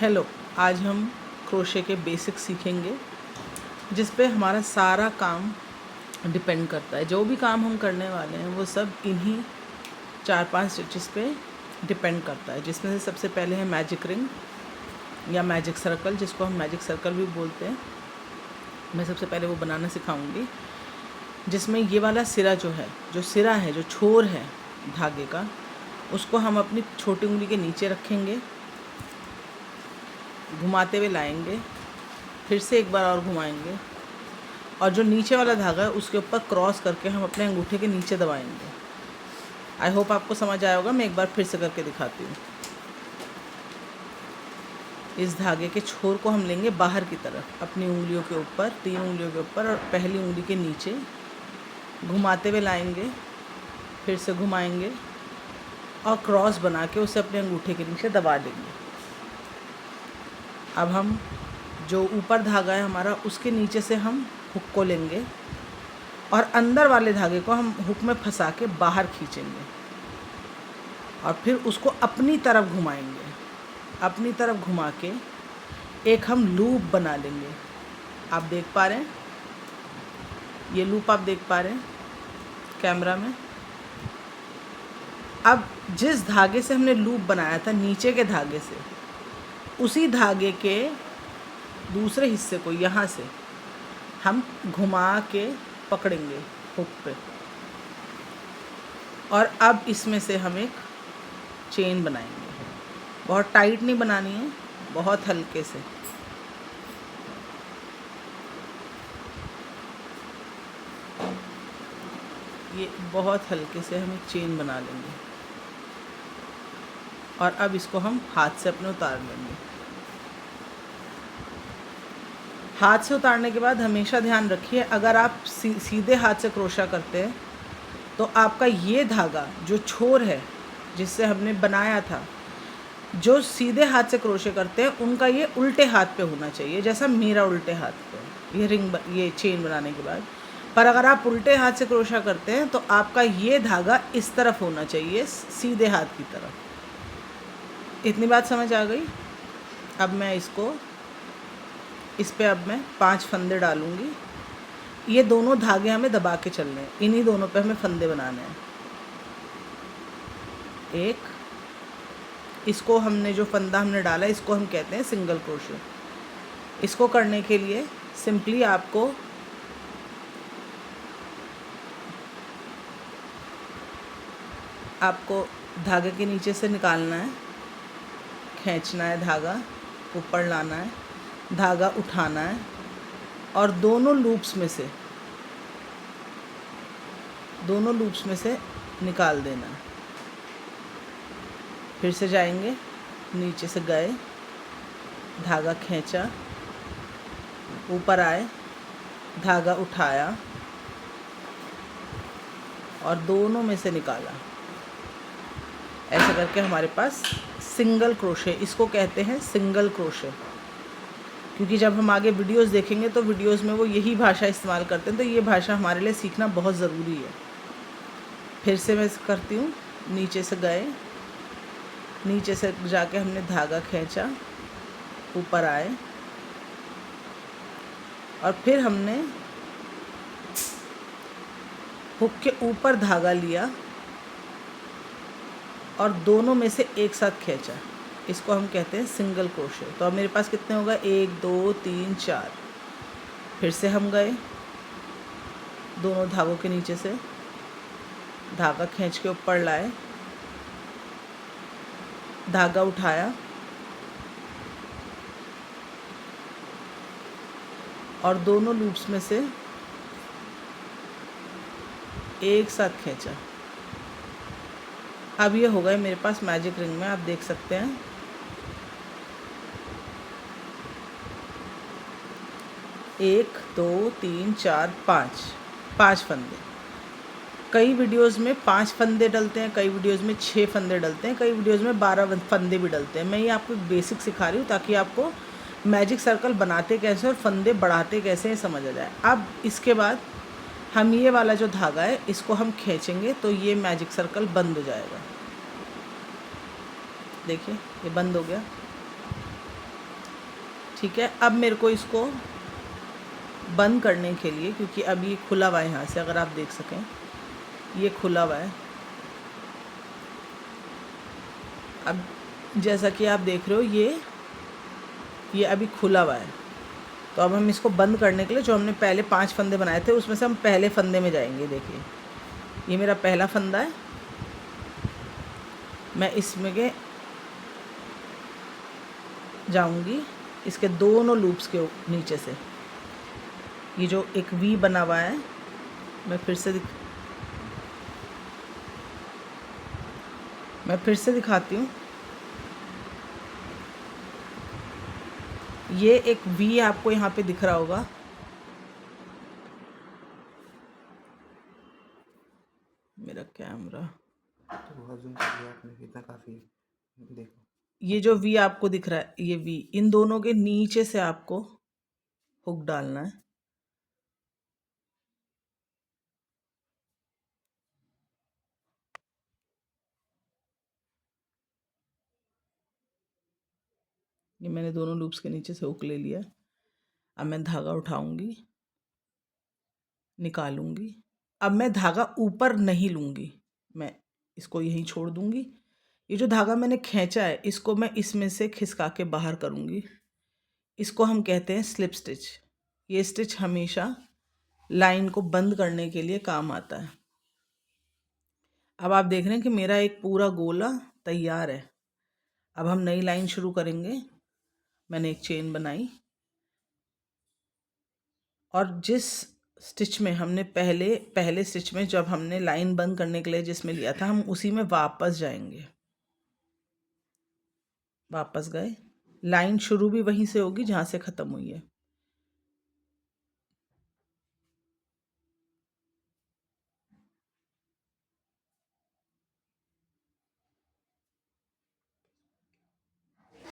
Hello, आज हम crochet के बेसिक सीखेंगे जिस पे हमारा सारा काम डिपेंड करता है। जो भी काम हम करने वाले हैं वो सब इन्हीं 4-5 स्टिचेस पे डिपेंड करता है, जिसमें से सबसे पहले है मैजिक रिंग या मैजिक सर्कल, जिसको हम मैजिक सर्कल भी बोलते हैं। मैं सबसे पहले वो बनाना सिखाऊंगी, जिसमें ये वाला सिरा जो छोर है धागे का, उसको हम अपनी छोटी उंगली के नीचे रखेंगे, घुमाते हुए लाएंगे, फिर से एक बार और घुमाएंगे और जो नीचे वाला धागा है उसके ऊपर क्रॉस करके हम अपने अंगूठे के नीचे दबाएंगे। आई होप आपको समझ आया होगा। मैं एक बार फिर से करके दिखाती हूँ। इस धागे के छोर को हम लेंगे बाहर की तरफ, अपनी उंगलियों के ऊपर, 3 उंगलियों के ऊपर और पहली उंगली के नीचे, घुमाते हुए लाएंगे, फिर से घुमाएंगे और क्रॉस बना के उसे अपने अंगूठे के नीचे दबा देंगे। अब हम जो ऊपर धागा है हमारा, उसके नीचे से हम हुक को लेंगे और अंदर वाले धागे को हम हुक में फंसा के बाहर खींचेंगे और फिर उसको अपनी तरफ घुमाएंगे। अपनी तरफ घुमा के एक हम लूप बना लेंगे। आप देख पा रहे हैं, ये लूप आप देख पा रहे हैं कैमरा में। अब जिस धागे से हमने लूप बनाया था नीचे के धागे से, उसी धागे के दूसरे हिस्से को यहाँ से हम घुमा के पकड़ेंगे हुक पे और अब इसमें से हम एक चेन बनाएंगे। बहुत टाइट नहीं बनानी है, बहुत हल्के से। ये बहुत हल्के से हम एक चेन बना लेंगे और अब इसको हम हाथ से अपने उतार लेंगे। हाथ से उतारने के बाद हमेशा ध्यान रखिए, अगर आप सीधे हाथ से क्रोशा करते हैं तो आपका ये धागा जो छोर है जिससे हमने बनाया था, जो सीधे हाथ से क्रोशे करते हैं उनका ये उल्टे हाथ पे होना चाहिए, जैसा मेरा उल्टे हाथ पे ये चेन बनाने के बाद। पर अगर आप उल्टे हाथ से क्रोशा करते हैं तो आपका ये धागा इस तरफ होना चाहिए, सीधे हाथ की तरफ। इतनी बात समझ आ गई। अब मैं इस पे अब मैं 5 फंदे डालूँगी। ये दोनों धागे हमें दबा के चलने हैं, इन्हीं दोनों पे हमें फंदे बनाने हैं। एक, इसको हमने जो फंदा हमने डाला इसको हम कहते हैं सिंगल क्रोशे। इसको करने के लिए सिंपली आपको धागे के नीचे से निकालना है, खींचना है, धागा ऊपर लाना है, धागा उठाना है और दोनों लूप्स में से निकाल देना है। फिर से जाएंगे, नीचे से गए, धागा खींचा, ऊपर आए, धागा उठाया और दोनों में से निकाला। ऐसे करके हमारे पास सिंगल क्रोशे, इसको कहते हैं सिंगल क्रोशे। क्योंकि जब हम आगे वीडियोस देखेंगे तो वीडियोस में वो यही भाषा इस्तेमाल करते हैं, तो ये भाषा हमारे लिए सीखना बहुत ज़रूरी है। फिर से मैं करती हूँ, नीचे से गए, नीचे से जाके हमने धागा खींचा, ऊपर आए और फिर हमने हुक के ऊपर धागा लिया और दोनों में से एक साथ खींचा। इसको हम कहते हैं सिंगल क्रोशे। तो अब मेरे पास कितने होगा, 1 2 3 4। फिर से हम गए, दोनों धागों के नीचे से धागा खींच के ऊपर लाए, धागा उठाया और दोनों लूप्स में से एक साथ खींचा। अब ये हो गए मेरे पास मैजिक रिंग में, आप देख सकते हैं। 1 2 3 4 5 फंदे। कई वीडियोस में 5 फंदे डलते हैं, कई वीडियोस में 6 फंदे डलते हैं, कई वीडियोस में 12 फंदे भी डलते हैं। मैं ये आपको बेसिक सिखा रही हूँ ताकि आपको मैजिक सर्कल बनाते कैसे और फंदे बढ़ाते कैसे हैं समझ आ जाए। अब इसके बाद हम ये वाला जो धागा है इसको हम खींचेंगे तो ये मैजिक सर्कल बंद हो जाएगा। देखिए ये बंद हो गया। ठीक है। अब मेरे को इसको बंद करने के लिए, क्योंकि अब ये खुला हुआ है यहाँ से, अगर आप देख सकें ये खुला हुआ है। अब जैसा कि आप देख रहे हो ये अभी खुला हुआ है। तो अब हम इसको बंद करने के लिए जो हमने पहले 5 फंदे बनाए थे उसमें से हम पहले फंदे में जाएंगे। देखिए ये मेरा पहला फंदा है, मैं इसमें के जाऊंगी इसके दोनों लूप्स के नीचे से। ये जो एक वी बना हुआ है, मैं फिर से दिखाती हूँ। ये एक वी आपको यहाँ पे दिख रहा होगा। मेरा कैमरा तो जूम कर लिया आपने, कितना काफ़ी। देखो ये जो वी आपको दिख रहा है, ये वी, इन दोनों के नीचे से आपको हुक डालना है। ये मैंने दोनों लूप्स के नीचे से हुक ले लिया। अब मैं धागा उठाऊंगी, निकालूंगी। अब मैं धागा ऊपर नहीं लूँगी, मैं इसको यहीं छोड़ दूँगी। ये जो धागा मैंने खींचा है इसको मैं इसमें से खिसका के बाहर करूँगी। इसको हम कहते हैं स्लिप स्टिच। ये स्टिच हमेशा लाइन को बंद करने के लिए काम आता है। अब आप देख रहे हैं कि मेरा एक पूरा गोला तैयार है। अब हम नई लाइन शुरू करेंगे। मैंने एक चेन बनाई और जिस स्टिच में हमने पहले स्टिच में जब हमने लाइन बंद करने के लिए जिसमें लिया था, हम उसी में वापस जाएंगे। वापस गए, लाइन शुरू भी वहीं से होगी जहाँ से ख़त्म हुई है।